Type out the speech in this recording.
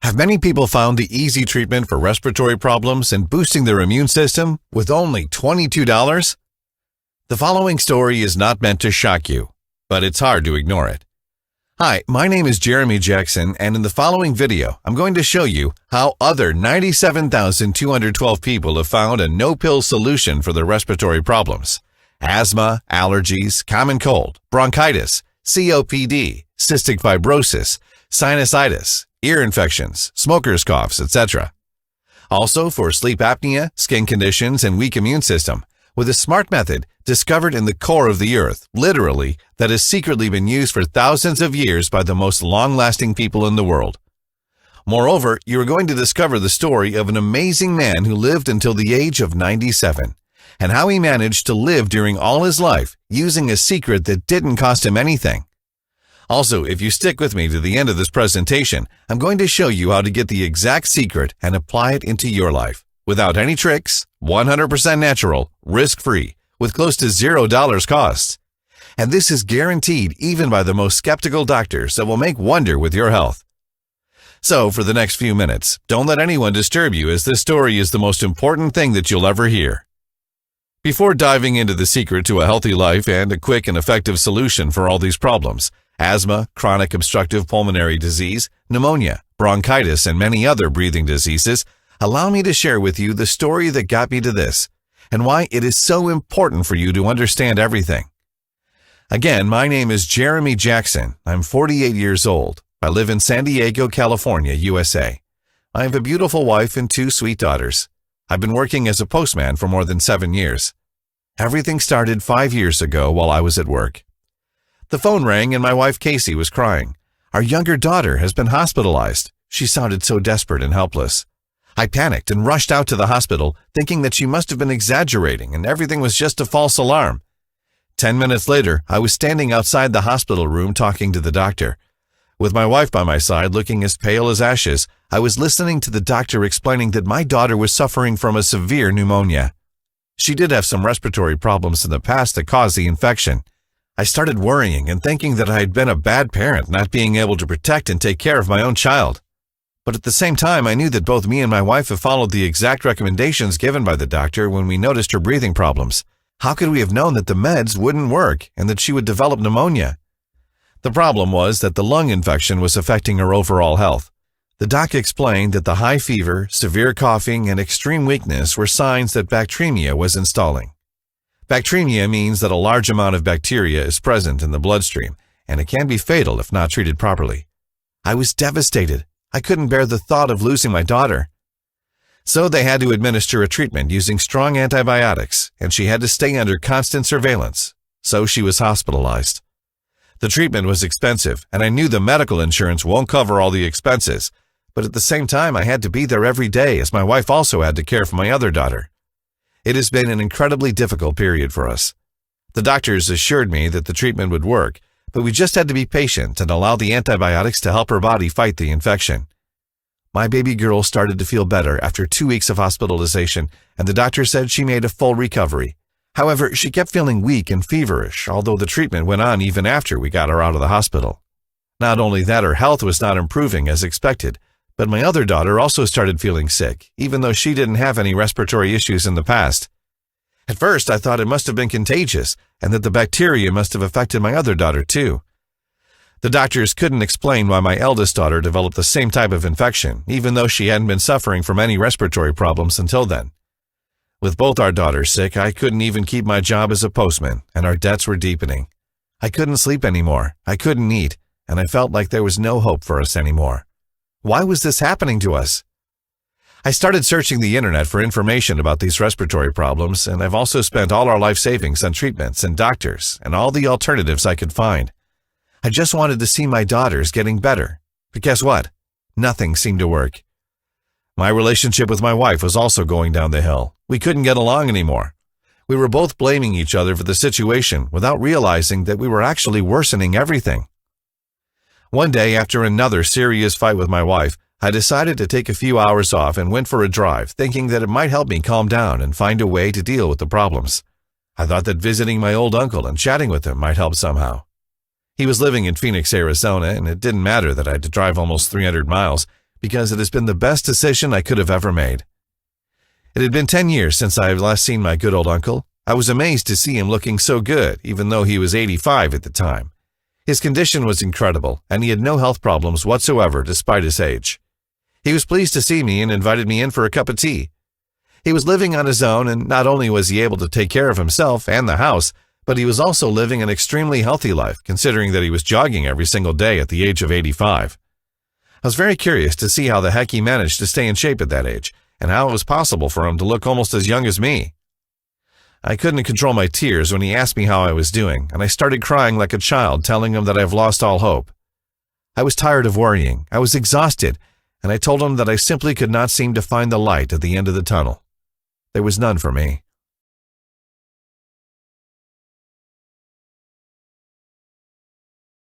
Have many people found the easy treatment for respiratory problems and boosting their immune system with only $22? The following story is not meant to shock you, but it's hard to ignore it. Hi, my name is Jeremy Jackson, and in the following video, I'm going to show you how other 97,212 people have found a no-pill solution for their respiratory problems. Asthma, allergies, common cold, bronchitis, COPD, cystic fibrosis, sinusitis, ear infections, smoker's coughs, etc. Also for sleep apnea, skin conditions, and weak immune system, with a smart method discovered in the core of the earth, literally, that has secretly been used for thousands of years by the most long-lasting people in the world. Moreover, you are going to discover the story of an amazing man who lived until the age of 97, and how he managed to live during all his life using a secret that didn't cost him anything. Also, if you stick with me to the end of this presentation, I'm going to show you how to get the exact secret and apply it into your life, without any tricks, 100% natural, risk-free, with close to $0 costs. And this is guaranteed even by the most skeptical doctors that will make wonder with your health. So, for the next few minutes, don't let anyone disturb you, as this story is the most important thing that you'll ever hear. Before diving into the secret to a healthy life and a quick and effective solution for all these problems, asthma, chronic obstructive pulmonary disease, pneumonia, bronchitis, and many other breathing diseases, allow me to share with you the story that got me to this, and why it is so important for you to understand everything. Again, my name is Jeremy Jackson. I'm 48 years old. I live in San Diego, California, USA. I have a beautiful wife and 2 sweet daughters. I've been working as a postman for more than 7 years. Everything started 5 years ago while I was at work. The phone rang and my wife Casey was crying. Our younger daughter has been hospitalized. She sounded so desperate and helpless. I panicked and rushed out to the hospital, thinking that she must have been exaggerating and everything was just a false alarm. 10 minutes later, I was standing outside the hospital room talking to the doctor. With my wife by my side, looking as pale as ashes, I was listening to the doctor explaining that my daughter was suffering from a severe pneumonia. She did have some respiratory problems in the past that caused the infection. I started worrying and thinking that I had been a bad parent, not being able to protect and take care of my own child. But at the same time, I knew that both me and my wife have followed the exact recommendations given by the doctor when we noticed her breathing problems. How could we have known that the meds wouldn't work and that she would develop pneumonia? The problem was that the lung infection was affecting her overall health. The doc explained that the high fever, severe coughing, and extreme weakness were signs that bacteremia was installing. Bacteremia means that a large amount of bacteria is present in the bloodstream, and it can be fatal if not treated properly. I was devastated. I couldn't bear the thought of losing my daughter. So they had to administer a treatment using strong antibiotics, and she had to stay under constant surveillance. So she was hospitalized. The treatment was expensive, and I knew the medical insurance won't cover all the expenses, but at the same time I had to be there every day as my wife also had to care for my other daughter. It has been an incredibly difficult period for us. The doctors assured me that the treatment would work, but we just had to be patient and allow the antibiotics to help her body fight the infection. My baby girl started to feel better after 2 weeks of hospitalization, and the doctor said she made a full recovery. However, she kept feeling weak and feverish, although the treatment went on even after we got her out of the hospital. Not only that, her health was not improving as expected, but my other daughter also started feeling sick, even though she didn't have any respiratory issues in the past. At first, I thought it must have been contagious, and that the bacteria must have affected my other daughter too. The doctors couldn't explain why my eldest daughter developed the same type of infection, even though she hadn't been suffering from any respiratory problems until then. With both our daughters sick, I couldn't even keep my job as a postman, and our debts were deepening. I couldn't sleep anymore, I couldn't eat, and I felt like there was no hope for us anymore. Why was this happening to us? I started searching the internet for information about these respiratory problems, and I've also spent all our life savings on treatments and doctors and all the alternatives I could find. I just wanted to see my daughters getting better. But guess what? Nothing seemed to work. My relationship with my wife was also going down the hill. We couldn't get along anymore. We were both blaming each other for the situation without realizing that we were actually worsening everything. One day, after another serious fight with my wife, I decided to take a few hours off and went for a drive, thinking that it might help me calm down and find a way to deal with the problems. I thought that visiting my old uncle and chatting with him might help somehow. He was living in Phoenix, Arizona, and it didn't matter that I had to drive almost 300 miles because it has been the best decision I could have ever made. It had been 10 years since I had last seen my good old uncle. I was amazed to see him looking so good, even though he was 85 at the time. His condition was incredible, and he had no health problems whatsoever despite his age. He was pleased to see me and invited me in for a cup of tea. He was living on his own, and not only was he able to take care of himself and the house, but he was also living an extremely healthy life, considering that he was jogging every single day at the age of 85. I was very curious to see how the heck he managed to stay in shape at that age, and how it was possible for him to look almost as young as me. I couldn't control my tears when he asked me how I was doing, and I started crying like a child, telling him that I've lost all hope. I was tired of worrying, I was exhausted, and I told him that I simply could not seem to find the light at the end of the tunnel. There was none for me.